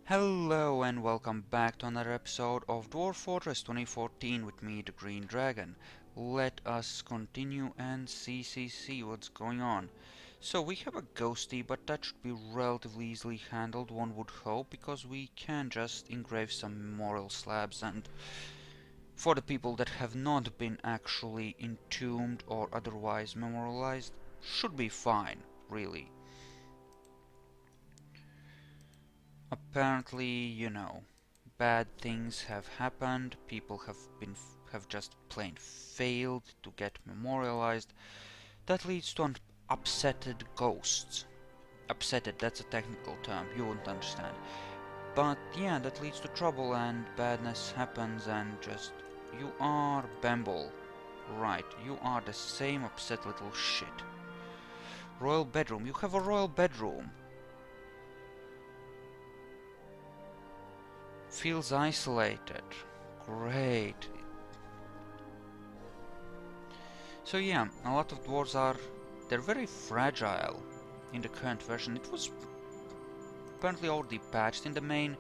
Hello and welcome back to another episode of Dwarf Fortress 2014 with me, the Green Dragon. Let us continue and see what's going on. So we have a ghosty, but that should be relatively easily handled, one would hope, because we can just engrave some memorial slabs, and for the people that have not been actually entombed or otherwise memorialized, should be fine, really. Apparently, bad things have happened, people have just plain failed to get memorialized. That leads to an upsetted ghosts. Upsetted, that's a technical term, you wouldn't understand. But yeah, that leads to trouble and badness happens and just you are Bamble. Right, you are the same upset little shit. Royal bedroom, you have a royal bedroom. Feels isolated. Great. So yeah, a lot of dwarves they're very fragile in the current version. It was apparently already patched in the main,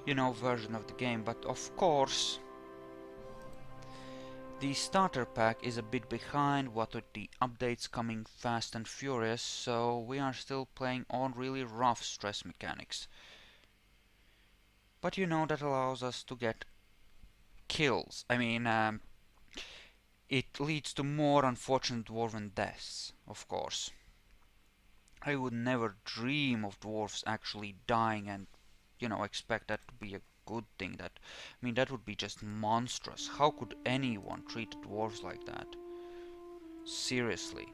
version of the game, but of course the starter pack is a bit behind what with the updates coming fast and furious, so we are still playing on really rough stress mechanics. But that allows us to get kills. It leads to more unfortunate dwarven deaths, of course. I would never dream of dwarves actually dying and, expect that to be a good thing. That would be just monstrous. How could anyone treat dwarves like that? Seriously.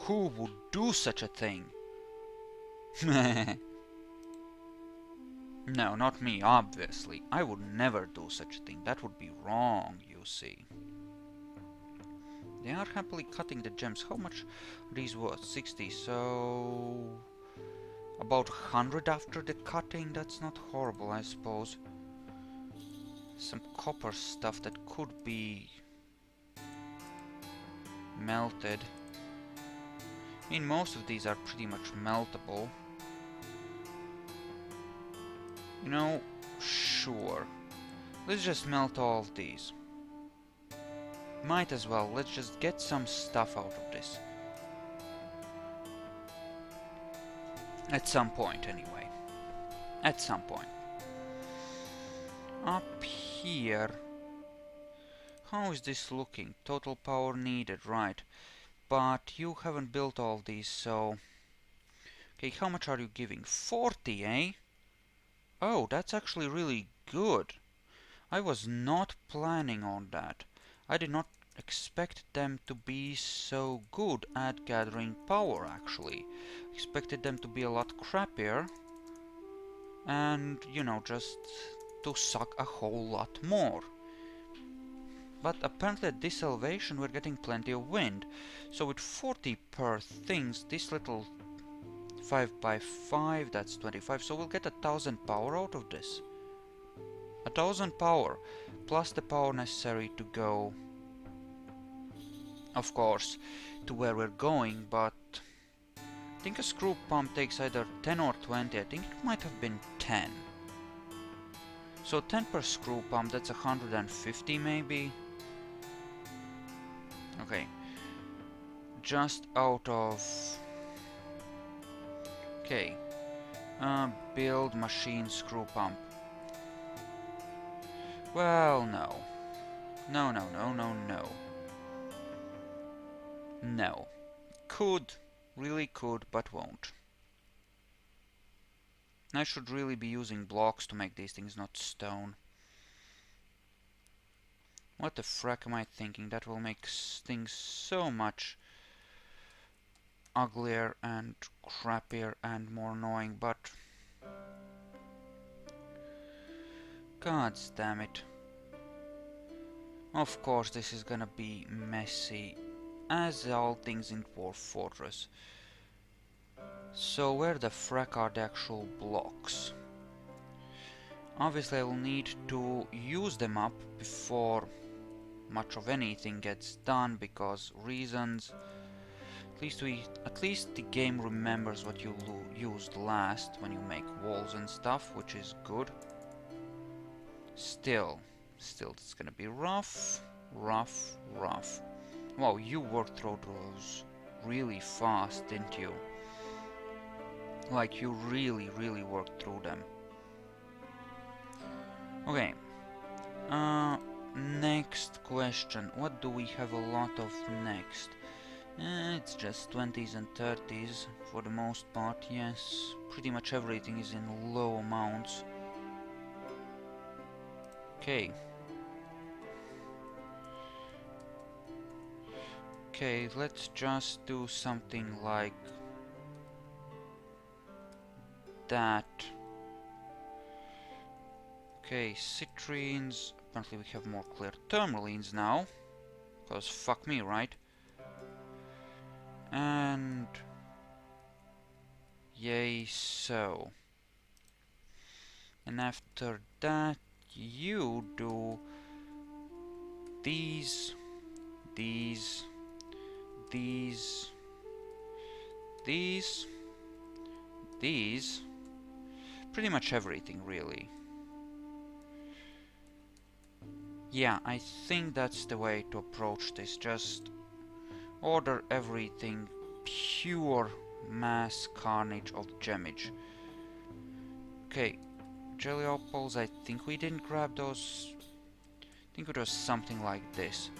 Who would do such a thing? No, not me, obviously. I would never do such a thing. That would be wrong, you see. They are happily cutting the gems. How much are these worth? 60, so... about 100 after the cutting? That's not horrible, I suppose. Some copper stuff that could be... melted. Most of these are pretty much meltable. Sure. Let's just melt all of these. Might as well, let's just get some stuff out of this. At some point, anyway. At some point. Up here... how is this looking? Total power needed, right. But you haven't built all of these, so... okay, how much are you giving? 40, eh? Oh, that's actually really good. I was not planning on that. I did not expect them to be so good at gathering power, actually. Expected them to be a lot crappier. And, just to suck a whole lot more. But apparently at this elevation we're getting plenty of wind. So with 40 per things, this little 5 by 5, that's 25. So we'll get 1,000 power out of this. 1,000 power, plus the power necessary to go, of course, to where we're going, but I think a screw pump takes either 10 or 20, I think it might have been 10. So 10 per screw pump, that's 150 maybe? Okay. Just out of... okay. Build machine screw pump. Well, no. No. No. Could. Really could, but won't. I should really be using blocks to make these things, not stone. What the frack am I thinking? That will make things so much uglier and crappier and more annoying, but... god damn it. Of course this is gonna be messy, as all things in Dwarf Fortress. So where the frack are the actual blocks? Obviously I will need to use them up before much of anything gets done, because reasons. At least the game remembers what you used last when you make walls and stuff, which is good. Still, it's gonna be rough. Wow, you worked through those really fast, didn't you? Like, you really worked through them. Okay. Next question. What do we have a lot of next? It's just 20s and 30s for the most part, yes. Pretty much everything is in low amounts. Okay. Okay, let's just do something like that. Okay, citrines. Apparently we have more clear tourmalines now. Because fuck me, right? And... yay, so. And after that, you do these, these, pretty much everything, really. Yeah, I think that's the way to approach this. Just order everything pure mass carnage of gemage. Okay, jelly opals, I think we didn't grab those. I think it was something like this.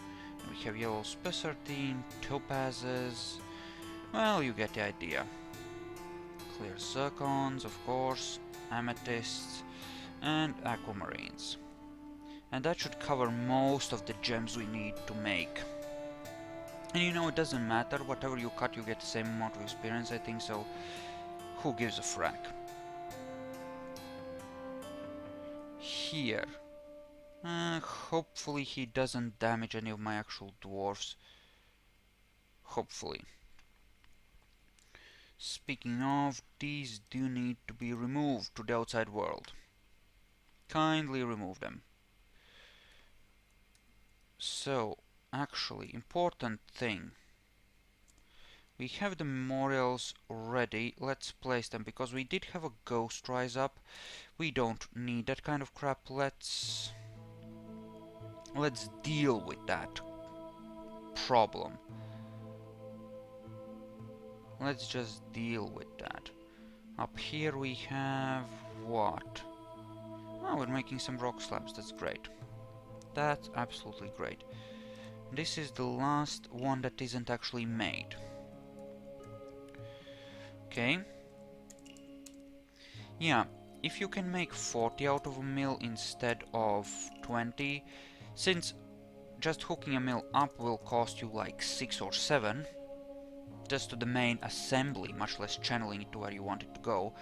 We have yellow spessartine, topazes. Well, you get the idea. Clear zircons, of course, amethysts, and aquamarines. And that should cover most of the gems we need to make. And you know, it doesn't matter, whatever you cut you get the same amount of experience, I think, so who gives a frack? Here. Hopefully he doesn't damage any of my actual dwarfs. Hopefully. Speaking of, these do need to be removed to the outside world. Kindly remove them. So, actually, important thing. We have the memorials ready. Let's place them, because we did have a ghost rise up. We don't need that kind of crap. Let's deal with that problem. Let's just deal with that. Up here we have what? Oh, we're making some rock slabs. That's great. That's absolutely great. This is the last one that isn't actually made. Okay. Yeah, if you can make 40 out of a mill instead of 20, since just hooking a mill up will cost you like 6 or 7, just to the main assembly, much less channeling it to where you want it to go,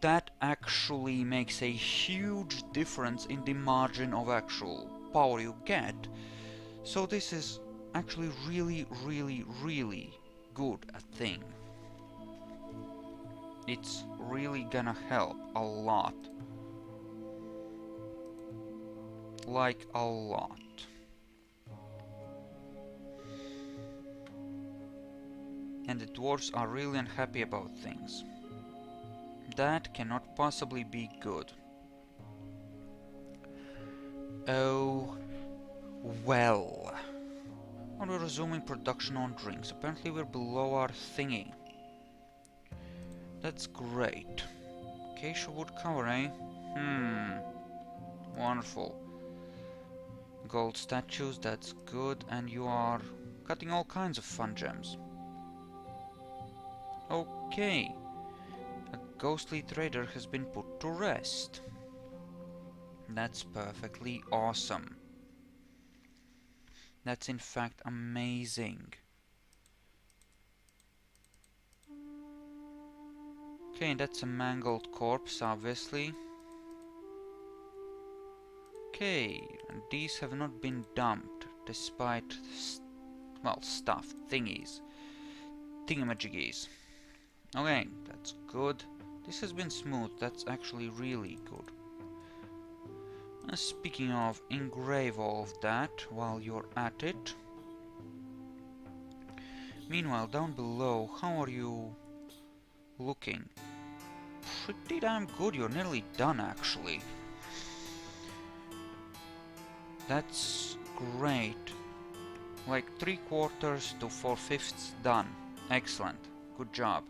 that actually makes a huge difference in the margin of actual power you get. So this is actually really good a thing. It's really gonna help a lot. Like a lot. And the dwarves are really unhappy about things. That cannot possibly be good. Oh, well. Well, we're resuming production on drinks. Apparently we're below our thingy. That's great. Acacia wood cover, eh? Wonderful. Gold statues, that's good. And you are cutting all kinds of fun gems. Okay. A ghostly trader has been put to rest. That's perfectly awesome. That's in fact amazing. Okay, that's a mangled corpse, obviously. Okay, and these have not been dumped, despite, well, stuff, thingies. Thingamajiggies. Okay, that's good. This has been smooth, that's actually really good. Speaking of, engrave all of that while you're at it. Meanwhile, down below, how are you looking? Pretty damn good, you're nearly done actually. That's great. Like 3/4 to 4/5 done. Excellent. Good job.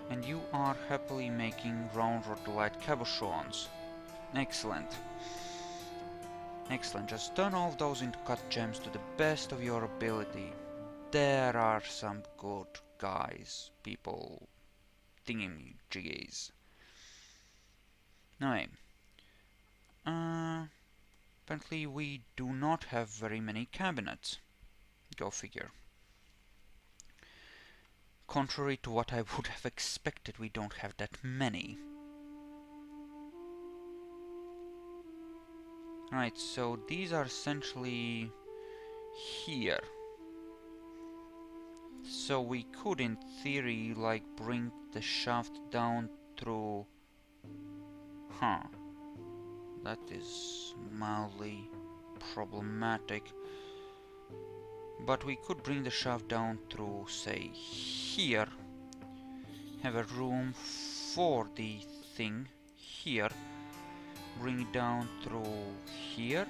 And you are happily making round rod light cabochons. Excellent. Excellent. Just turn all of those into cut gems to the best of your ability. There are some good guys, people, thingy-jiggies. Anyway. Apparently we do not have very many cabinets. Go figure. Contrary to what I would have expected, we don't have that many. Right, so these are essentially here. So we could, in theory, like, bring the shaft down through... Huh. That is mildly problematic. But we could bring the shaft down through, say, here. Have a room for the thing here. Bring it down through here.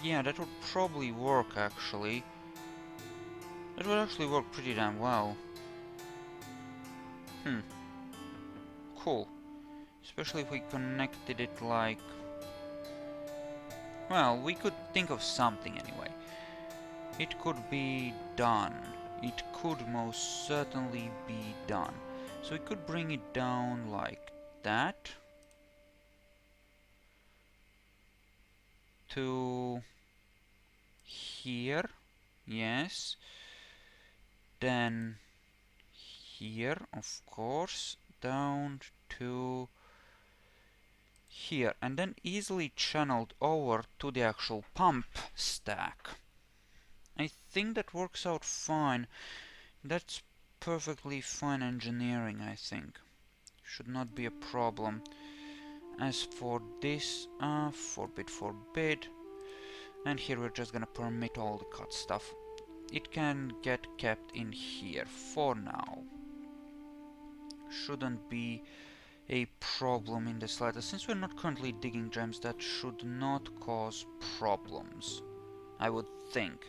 Yeah, that would probably work actually. That would actually work pretty damn well. Cool. Especially if we connected it like... Well, we could think of something anyway. It could be done. It could most certainly be done. So we could bring it down like that. To here. Yes. Then here, of course. Down to here. And then easily channeled over to the actual pump stack. I think that works out fine. That's perfectly fine engineering, I think. Should not be a problem. As for this, forbid. And here we're just gonna permit all the cut stuff. It can get kept in here for now. Shouldn't be a problem in the slightest. Since we're not currently digging gems, that should not cause problems, I would think.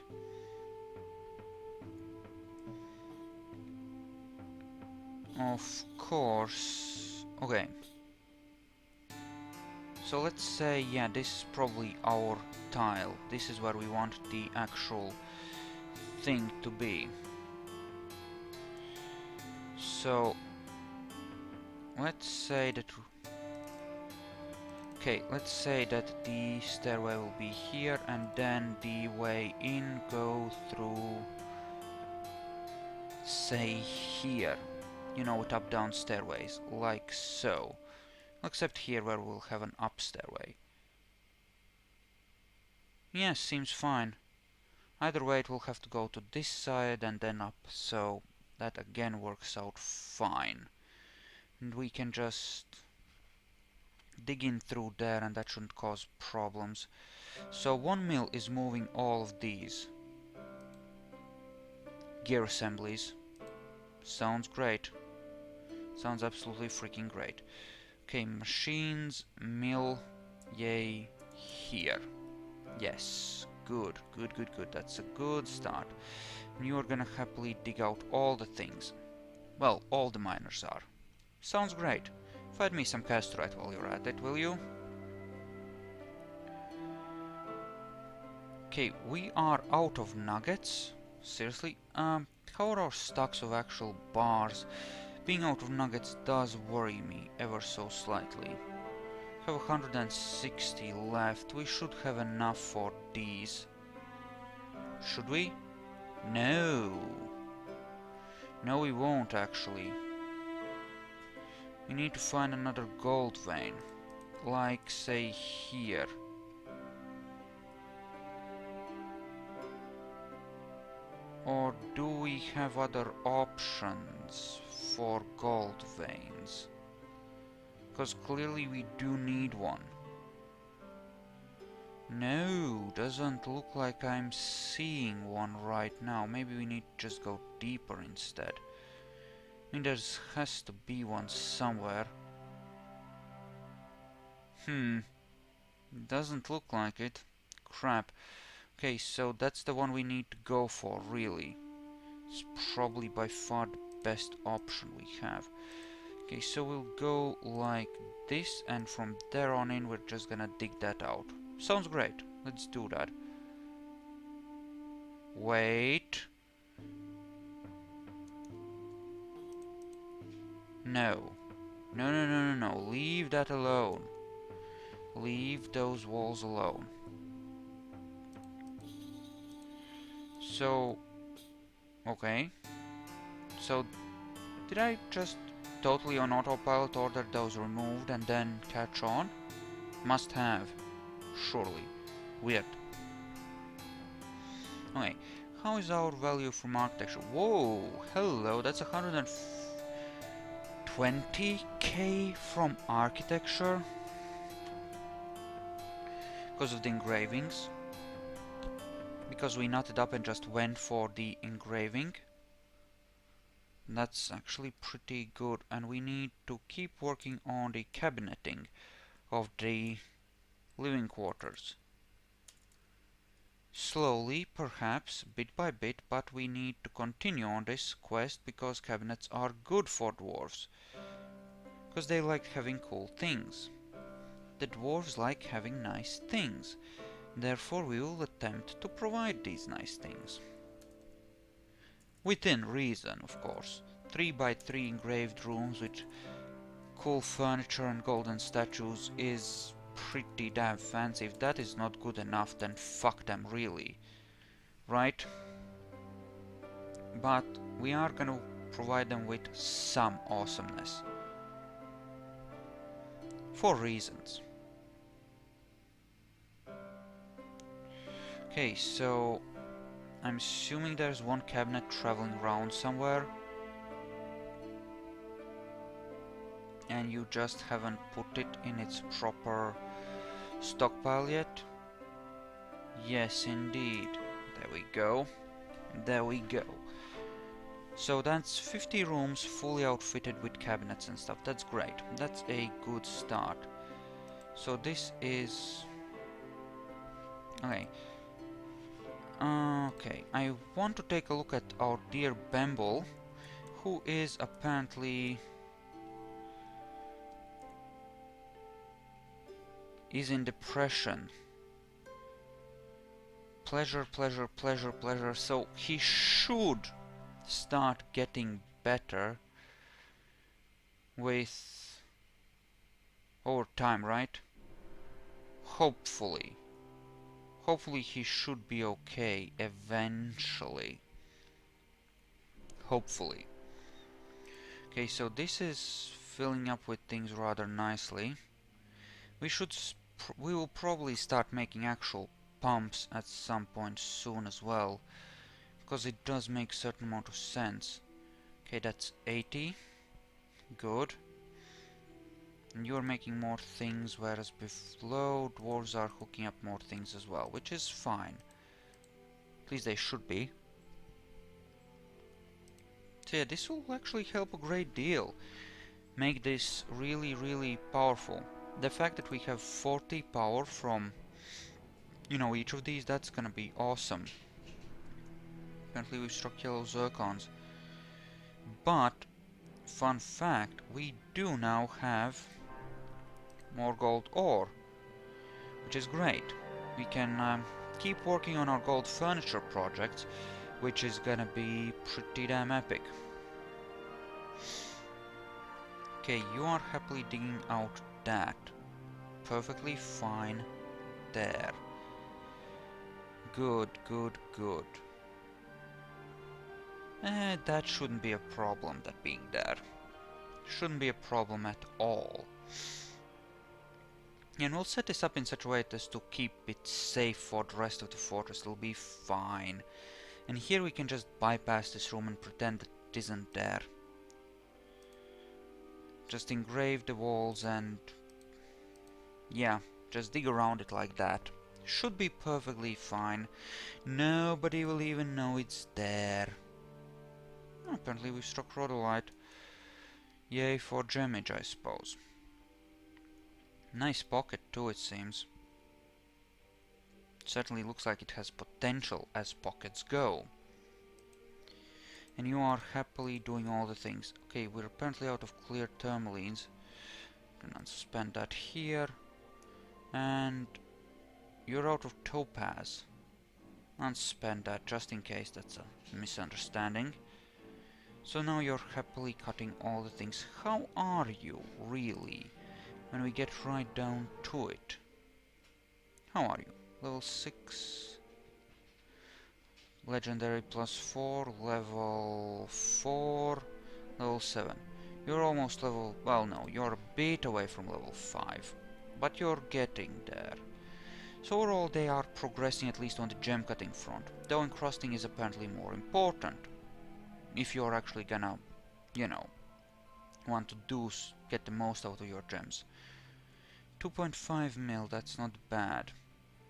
Of course. Okay. So let's say, yeah, this is probably our tile. This is where we want the actual thing to be. So let's say that... Okay, let's say that the stairway will be here, and then the way in go through, say, here. You know, with up-down stairways, like so. Except here where we'll have an up stairway. Yes, seems fine. Either way it will have to go to this side and then up, so that again works out fine. And we can just dig in through there and that shouldn't cause problems. So one mill is moving all of these gear assemblies. Sounds great. Sounds absolutely freaking great. Okay, machines, mill, yay, here. Yes, good. That's a good start. And you are gonna happily dig out all the things. Well, all the miners are. Sounds great. Find me some castrite while you're at it, will you? Okay, we are out of nuggets. Seriously? How are our stocks of actual bars? Being out of nuggets does worry me ever so slightly. Have 160 left. We should have enough for these. Should we? No. No, we won't actually. We need to find another gold vein. Like, say, here. Or do we have other options for gold veins? Because clearly we do need one. No, doesn't look like I'm seeing one right now. Maybe we need to just go deeper instead. I mean, there has to be one somewhere. Doesn't look like it. Crap. Okay, so that's the one we need to go for, really. It's probably by far the best option we have. Okay, so we'll go like this, and from there on in, we're just gonna dig that out. Sounds great. Let's do that. Wait. No. No, no, no, no, no. Leave that alone. Leave those walls alone. So, okay. So, did I just totally on autopilot order those removed and then catch on? Must have. Surely. Weird. Okay. How is our value from architecture? Whoa! Hello, that's 120k from architecture? Because of the engravings. Because we knotted up and just went for the engraving. That's actually pretty good, and we need to keep working on the cabineting of the living quarters. Slowly, perhaps, bit by bit, but we need to continue on this quest because cabinets are good for dwarves. Because they like having cool things. The dwarves like having nice things. Therefore, we will attempt to provide these nice things. Within reason, of course. 3 by 3 engraved rooms with cool furniture and golden statues is pretty damn fancy. If that is not good enough, then fuck them, really. Right? But we are gonna provide them with some awesomeness. For reasons. Okay, so I'm assuming there's one cabinet traveling around somewhere. And you just haven't put it in its proper stockpile yet? Yes, indeed. There we go. There we go. So that's 50 rooms fully outfitted with cabinets and stuff. That's great. That's a good start. So this is... Okay. Okay, I want to take a look at our dear Bamble, who is apparently... is in depression. Pleasure, pleasure, pleasure, pleasure. So he should start getting better with over time, right? Hopefully. Hopefully he should be okay eventually. Hopefully. Okay, so this is filling up with things rather nicely. We will probably start making actual pumps at some point soon as well, because it does make a certain amount of sense. Okay, that's 80. Good. And you're making more things, whereas below dwarves are hooking up more things as well, which is fine. At least they should be. So yeah, this will actually help a great deal. Make this really, really powerful. The fact that we have 40 power from, you know, each of these, that's gonna be awesome. Apparently we struck yellow zircons. But, fun fact, we do now have more gold ore, which is great. We can keep working on our gold furniture projects, which is gonna be pretty damn epic. Okay, you are happily digging out that. Perfectly fine there. Good, good, good. That shouldn't be a problem, that being there. Shouldn't be a problem at all. And we'll set this up in such a way as to keep it safe for the rest of the fortress. It'll be fine. And here we can just bypass this room and pretend that it isn't there. Just engrave the walls and... yeah, just dig around it like that. Should be perfectly fine. Nobody will even know it's there. Apparently we struck rhodolite. Yay for gemage, I suppose. Nice pocket too, it seems. Certainly looks like it has potential as pockets go. And you are happily doing all the things. Okay, we're apparently out of clear tourmalines. Can unsuspend that here. And you're out of topaz. Unsuspend that just in case that's a misunderstanding. So now you're happily cutting all the things. How are you, really, when we get right down to it? How are you? Level 6. Legendary +4. Level 4. Level 7. You're almost level... well, no, you're a bit away from level 5. But you're getting there. So overall they are progressing at least on the gem cutting front. Though encrusting is apparently more important. If you're actually gonna, you know, want to get the most out of your gems. 2.5 mil, that's not bad.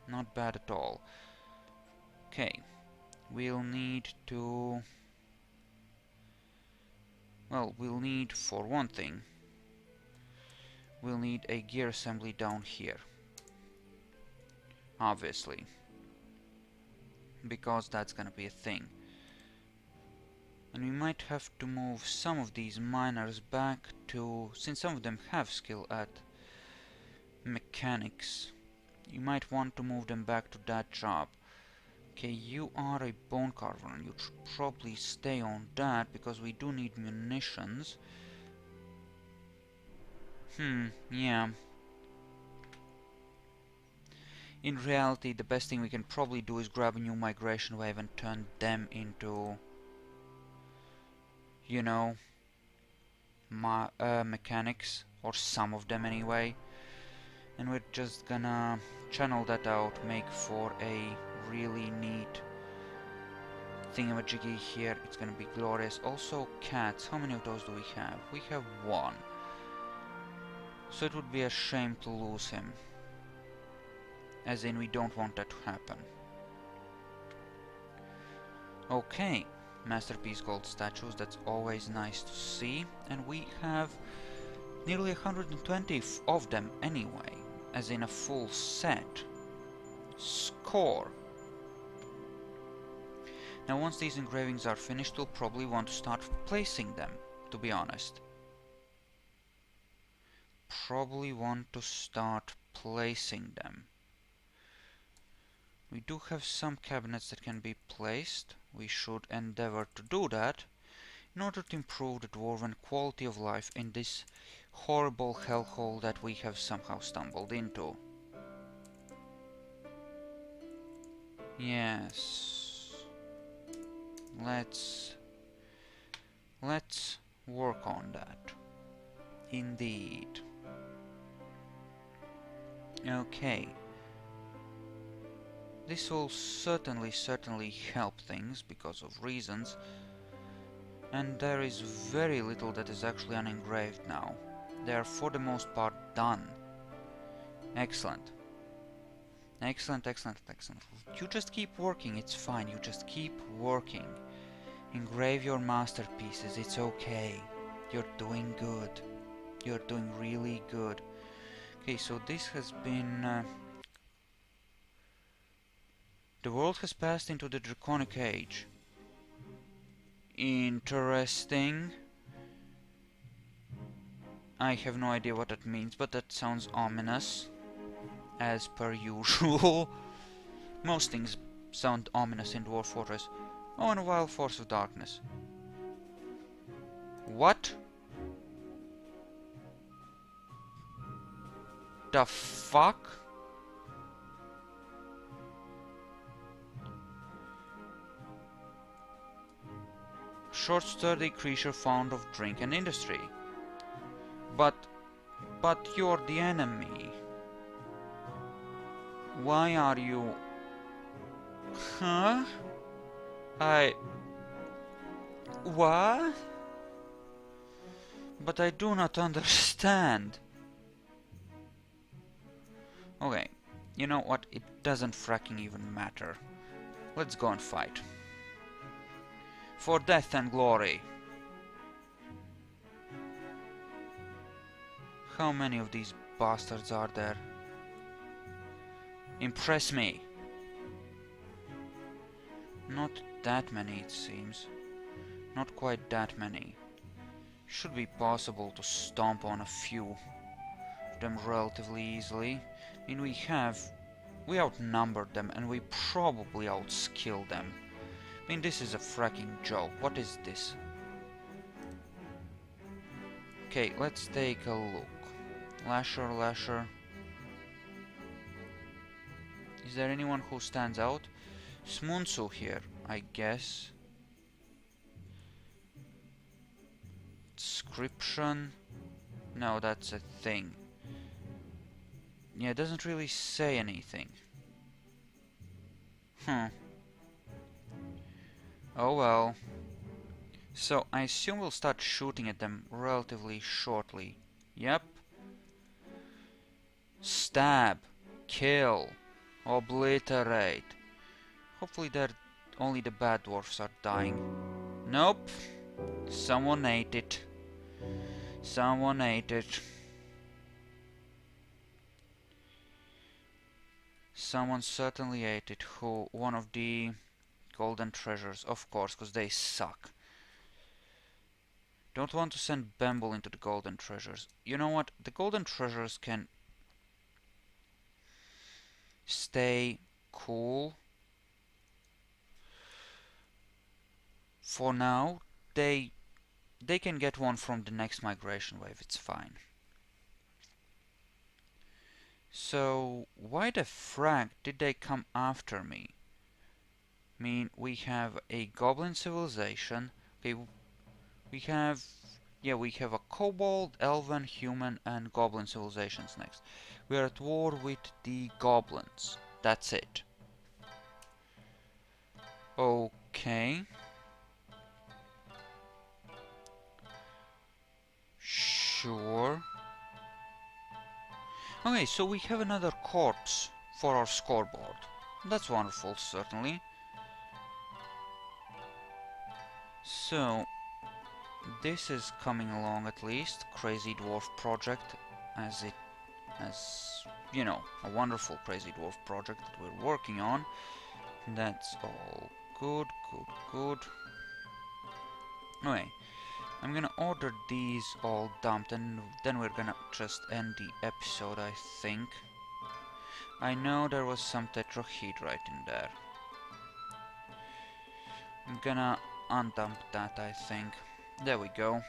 Not bad at all. Okay, we'll need to... well, we'll need, for one thing, we'll need a gear assembly down here. Obviously. Because that's gonna be a thing. And we might have to move some of these miners back to... since some of them have skill at mechanics, you might want to move them back to that job. Okay, you are a bone carver and you should probably stay on that because we do need munitions. Yeah. In reality, the best thing we can probably do is grab a new migration wave and turn them into... you know, mechanics, or some of them anyway. And we're just gonna channel that out, make for a really neat thingamajiggy here. It's gonna be glorious. Also, cats. How many of those do we have? We have one. So it would be a shame to lose him. As in, we don't want that to happen. Okay. Masterpiece gold statues, that's always nice to see. And we have nearly 120 of them anyway, as in a full set. Score! Now once these engravings are finished, we'll probably want to start placing them, to be honest. Probably want to start placing them. We do have some cabinets that can be placed. We should endeavor to do that in order to improve the dwarven quality of life in this horrible hellhole that we have somehow stumbled into. Yes. Let's work on that. Indeed. Okay. This will certainly help things because of reasons, and there is very little that is actually unengraved now. They are for the most part done. Excellent. Excellent, excellent, excellent. You just keep working, it's fine, you just keep working. Engrave your masterpieces, it's okay. You're doing good. You're doing really good. Okay, so this has been... the world has passed into the Draconic Age. Interesting. I have no idea what that means, but that sounds ominous. As per usual. Most things sound ominous in Dwarf Fortress. Oh, and a wild force of darkness. What? The fuck? Short, sturdy creature fond of drink and industry. But you're the enemy. Why are you... Huh? What? But I do not understand. Okay. You know what? It doesn't fracking even matter. Let's go and fight. For death and glory. How many of these bastards are there? Impress me. Not that many, it seems. Not quite that many. Should be possible to stomp on a few of them relatively easily. I mean, we outnumbered them and we probably outskilled them. I mean, this is a fracking joke. What is this? Okay, let's take a look. Lasher. Is there anyone who stands out? Smunsu here, I guess. Description. No, that's a thing. Yeah, it doesn't really say anything. Oh well. So, I assume we'll start shooting at them relatively shortly. Yep. Stab. Kill. Obliterate. Hopefully only the bad dwarfs are dying. Nope. Someone ate it. Someone ate it. Someone certainly ate it. Who? One of the golden treasures, of course, because they suck. Don't want to send Bamble into the golden treasures. You know what? The golden treasures can stay cool. For now, they can get one from the next migration wave. It's fine. So, why the frack did they come after me? I mean, we have a goblin civilization. Okay, we have a kobold, elven, human, and goblin civilizations next. We are at war with the goblins. That's it. Okay. Sure. Okay, so we have another corpse for our scoreboard. That's wonderful, certainly. So, this is coming along at least. Crazy Dwarf project, as you know, a wonderful Crazy Dwarf project that we're working on. That's all good. Anyway, I'm gonna order these all dumped and then we're gonna just end the episode, I think. I know there was some tetrahedrite in there. I'm gonna undump that, I think. There we go.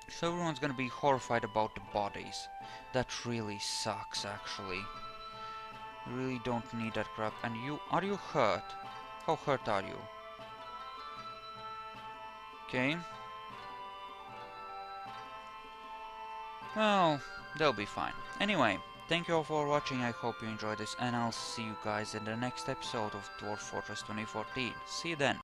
So everyone's gonna be horrified about the bodies. That really sucks, actually. You really don't need that crap. And are you hurt? How hurt are you? Okay. Well, they'll be fine. Anyway, thank you all for watching. I hope you enjoyed this, and I'll see you guys in the next episode of Dwarf Fortress 2014. See you then.